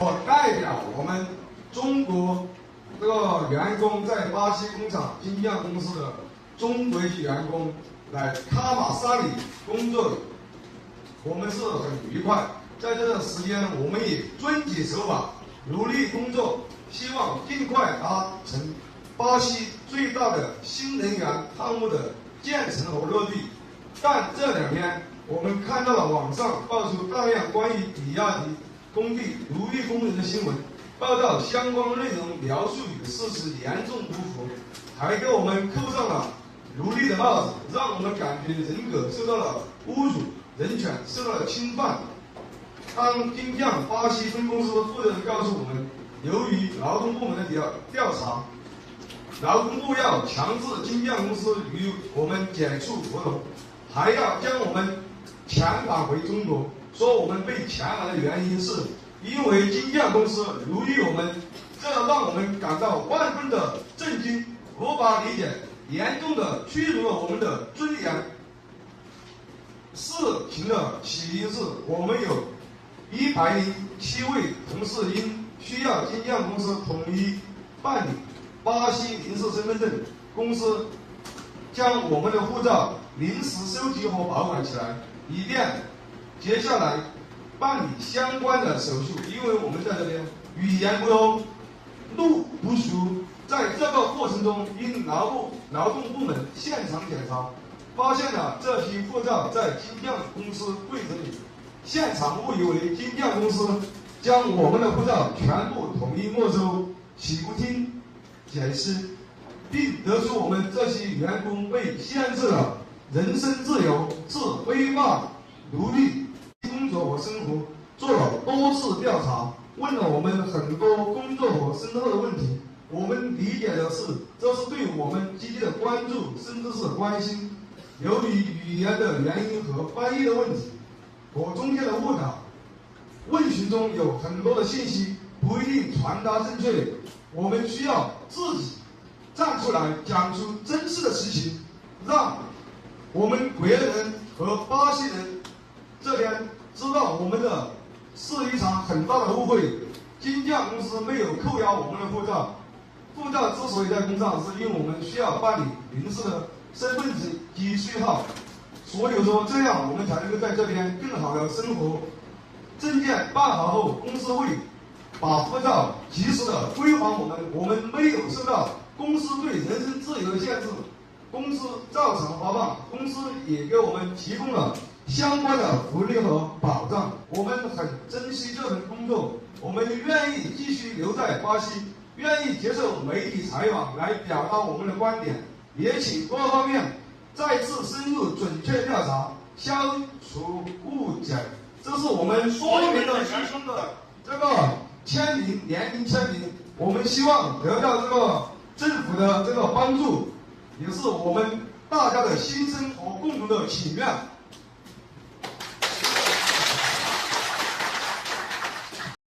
我代表我们中国这个员工在巴西工厂金匠公司的中国籍员工来卡马萨里工作，我们是很愉快。在这段时间，我们也遵纪守法，努力工作，希望尽快达成巴西最大的新能源项目的建成和落地。但这2天，我们看到了网上爆出大量关于比亚迪工地奴役工人的新闻，报道相关内容描述与事实严重不符，还给我们扣上了奴隶的帽子，让我们感觉人格受到了侮辱，人权受到了侵犯。当金匠巴西分公司负责人告诉我们，由于劳动部门的调查，劳工部要强制金匠公司与我们解除合同，还要将我们遣返回中国。说我们被遣返的原因是因为金匠公司奴役我们，这让我们感到万分的震惊，无法理解，严重的屈辱了我们的尊严。事情的起因是我们有107位同事因需要金匠公司统一办理巴西临时身份证，公司将我们的护照临时收集和保管起来，以便接下来办理相关的手续。因为我们在这边语言不通，路不熟，在这个过程中因劳动部门现场检查，发现了这批护照在金匠公司柜子里，现场误以为金匠公司将我们的护照全部统一没收，岂不听解释，并得出我们这些员工被限制了人身自由，是非法奴隶工作和生活。做了多次调查，问了我们很多工作和生活的问题，我们理解的是这是对我们积极的关注，甚至是关心。由于语言的原因和翻译的问题，我中间的误导，问询中有很多的信息不一定传达正确，我们需要自己站出来讲出真实的事情，让我们国人和巴西人这边知道我们的是一场很大的误会。金匠公司没有扣押我们的护照，护照之所以在工上，是因为我们需要办理临时的身份证及序号，所以说这样我们才能够在这边更好的生活。证件办好后，公司会把护照及时的归还我们，我们没有受到公司对人身自由的限制，公司照常发放，公司也给我们提供了相关的福利和保障。我们很珍惜这份工作，我们愿意继续留在巴西，愿意接受媒体采访来表达我们的观点，也请各方面再次深入准确调查，消除误解。这是我们多名的学生的这个签名，联名签名，我们希望得到这个政府的这个帮助，也是我们大家的心声和共同的祈愿。